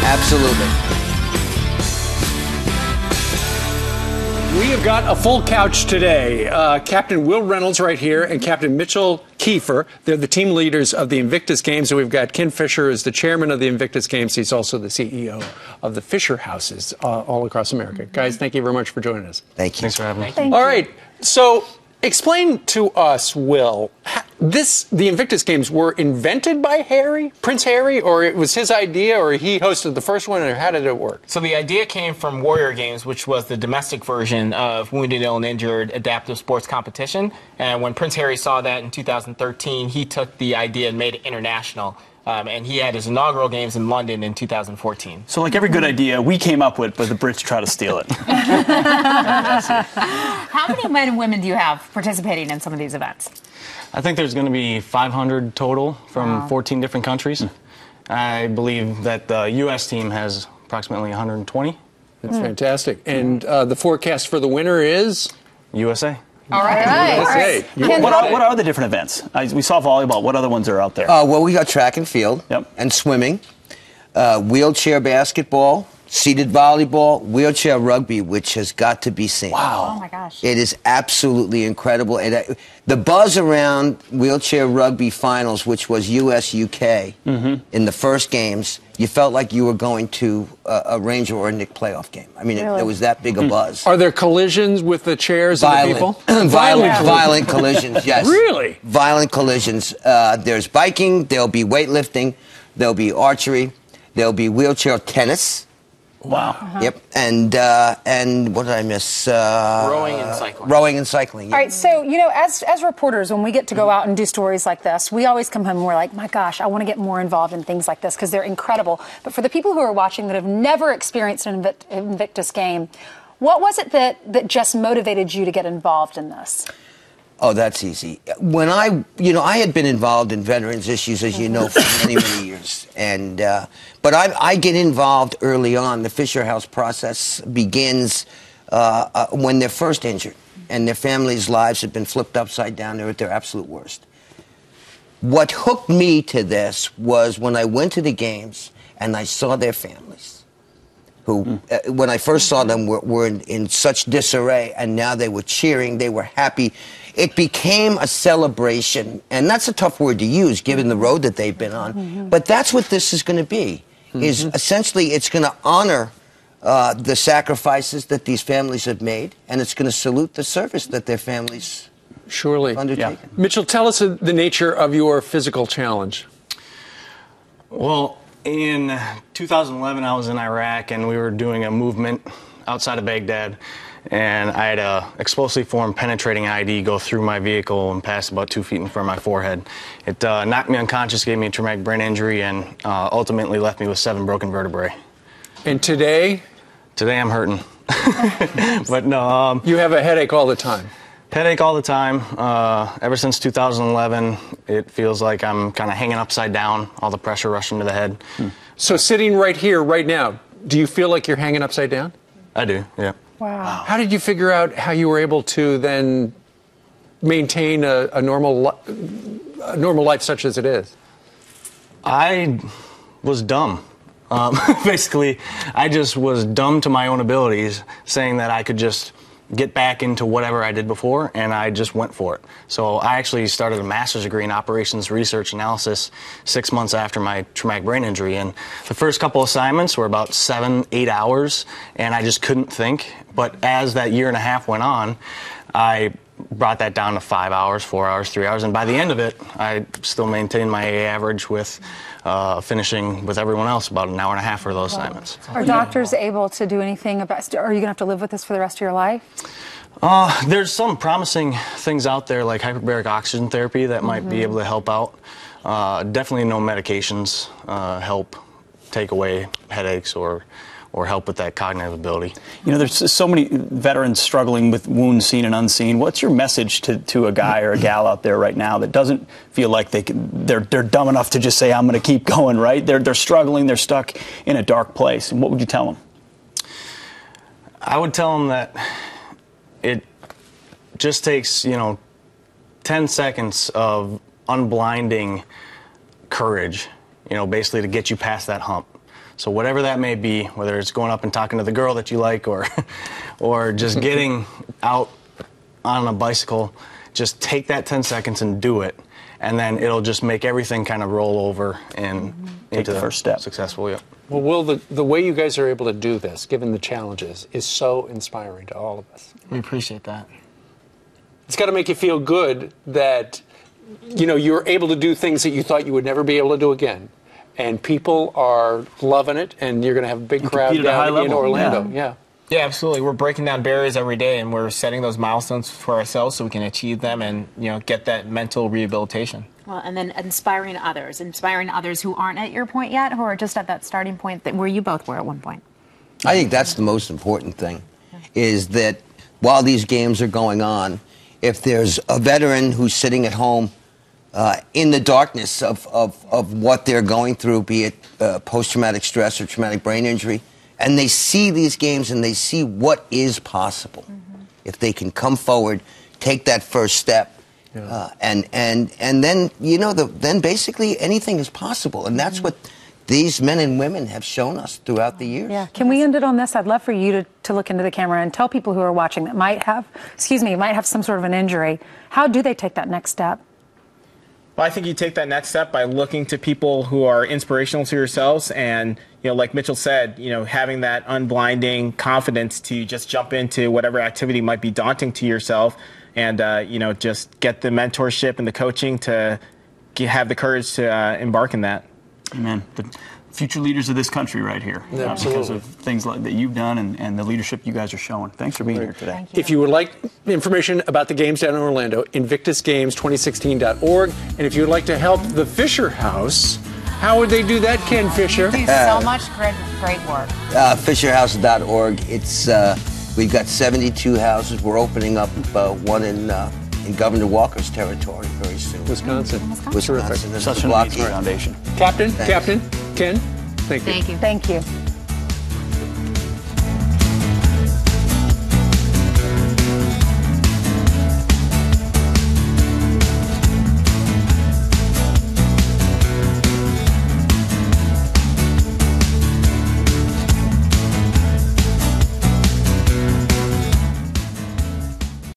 Absolutely. We have got a full couch today. Captain Will Reynolds right here and Captain Mitchell Kiefer. They're the team leaders of the Invictus Games. And we've got Ken Fisher as the chairman of the Invictus Games. He's also the CEO of the Fisher Houses all across America. Guys, thank you very much for joining us. Thank you. Thanks for having me. All right. So explain to us, Will, the Invictus Games were invented by Prince Harry, or it was his idea, or he hosted the first one, or how did it work? So the idea came from Warrior Games, which was the domestic version of Wounded, Ill, and Injured adaptive sports competition. And when Prince Harry saw that in 2013, he took the idea and made it international. And he had his inaugural games in London in 2014. So like every good idea, we came up with, but the Brits try to steal it. How many men and women do you have participating in some of these events? I think there's going to be 500 total from 14 different countries. I believe that the U.S. team has approximately 120. That's fantastic. And the forecast for the winner is? USA. All right. What are the different events? We saw volleyball. What other ones are out there? Well, we got track and field and swimming, wheelchair basketball, seated volleyball, wheelchair rugby, which has got to be seen. Wow. Oh, my gosh. It is absolutely incredible. And the buzz around wheelchair rugby finals, which was US-UK in the first games, you felt like you were going to a Ranger or a Nick playoff game. I mean, it was that big a buzz. Are there collisions with the chairs Violent. and the people? Violent collisions, yes. Really? Violent collisions. There's biking, there'll be weightlifting, there'll be archery, there'll be wheelchair tennis. Wow. Yep. And what did I miss? Rowing and cycling. Rowing and cycling. Yeah. All right, so, you know, as reporters, when we get to go out and do stories like this, we always come home and we're like, my gosh, I want to get more involved in things like this because they're incredible. But for the people who are watching that have never experienced an Invictus game, what was it that just motivated you to get involved in this? Oh, that's easy. When I had been involved in veterans issues, as you know, for many, many years. And, but I get involved early on. The Fisher House process begins when they're first injured and their families' lives have been flipped upside down. They're at their absolute worst. What hooked me to this was when I went to the games and I saw their families, who, when I first saw them, were in such disarray, and now they were cheering, they were happy. It became a celebration, and that's a tough word to use given the road that they've been on, but that's what this is going to be, is essentially it's going to honor the sacrifices that these families have made, and it's going to salute the service that their families Surely. undertaken. Yeah. Mitchell, tell us the nature of your physical challenge. Well, in 2011, I was in Iraq, and we were doing a movement outside of Baghdad, and I had a explosively formed penetrating IED go through my vehicle and pass about 2 feet in front of my forehead. It knocked me unconscious, gave me a traumatic brain injury, and ultimately left me with 7 broken vertebrae. And today? Today I'm hurting. But no. You have a headache all the time. Headache all the time. Ever since 2011, it feels like I'm kind of hanging upside down, all the pressure rushing to the head. So sitting right here, right now, do you feel like you're hanging upside down? I do, yeah. Wow. How did you figure out how you were able to then maintain a normal life such as it is? I was dumb. Basically, I just was dumb to my own abilities, saying that I could just get back into whatever I did before, and I just went for it. So I actually started a master's degree in operations research analysis 6 months after my traumatic brain injury, and the first couple assignments were about 7-8 hours, and I just couldn't think. But as that year and a half went on, I brought that down to 5 hours, 4 hours, 3 hours, and by the end of it, I still maintained my AA average with finishing with everyone else about an hour and a half for those assignments. Are doctors able to do anything about, are you going to have to live with this for the rest of your life? There's some promising things out there like hyperbaric oxygen therapy that might be able to help out. Definitely no medications help take away headaches or help with that cognitive ability. You know, there's so many veterans struggling with wounds seen and unseen. What's your message to a guy or a gal out there right now that doesn't feel like they're dumb enough to just say, I'm going to keep going, right? They're struggling, they're stuck in a dark place. And what would you tell them? I would tell them that it just takes, 10 seconds of unblinding courage, basically to get you past that hump. So whatever that may be, whether it's going up and talking to the girl that you like, or or just getting out on a bicycle, just take that 10 seconds and do it, and then it'll just make everything kind of roll over and into the first step. Successful. Yeah. Well, Will, the way you guys are able to do this, given the challenges, is so inspiring to all of us. We appreciate that. It's got to make you feel good that, you know, you're able to do things that you thought you would never be able to do again. And people are loving it, and you're going to have a big crowd down in Orlando. Yeah. Yeah, absolutely. We're breaking down barriers every day, and we're setting those milestones for ourselves so we can achieve them and, you know, get that mental rehabilitation. Well, and then inspiring others who aren't at your point yet, who are just at that starting point where you both were at one point. I think that's the most important thing, is that while these games are going on, if there's a veteran who's sitting at home in the darkness of what they're going through, be it post-traumatic stress or traumatic brain injury, and they see these games and they see what is possible, if they can come forward, take that first step, and then, you know, then basically anything is possible, and that's what these men and women have shown us throughout the years. Yeah. Can we end it on this? I'd love for you to look into the camera and tell people who are watching that might have some sort of an injury. How do they take that next step? Well, I think you take that next step by looking to people who are inspirational to yourselves, and, you know, like Mitchell said, you know, having that unblinding confidence to just jump into whatever activity might be daunting to yourself, and you know, just get the mentorship and the coaching to have the courage to embark in that. Amen. The future leaders of this country right here. Yeah, because of things like that you've done and the leadership you guys are showing. Thanks for being here today. Thank you. If you would like information about the games down in Orlando, InvictusGames2016.org. And if you would like to help the Fisher House, how would they do that, Ken Fisher? Do so much great work. FisherHouse.org. It's we've got 72 houses. We're opening up one in Governor Walker's territory very soon. Wisconsin. Wisconsin. Such an amazing foundation. Captain, Ken, thank you. Thank you. Thank you.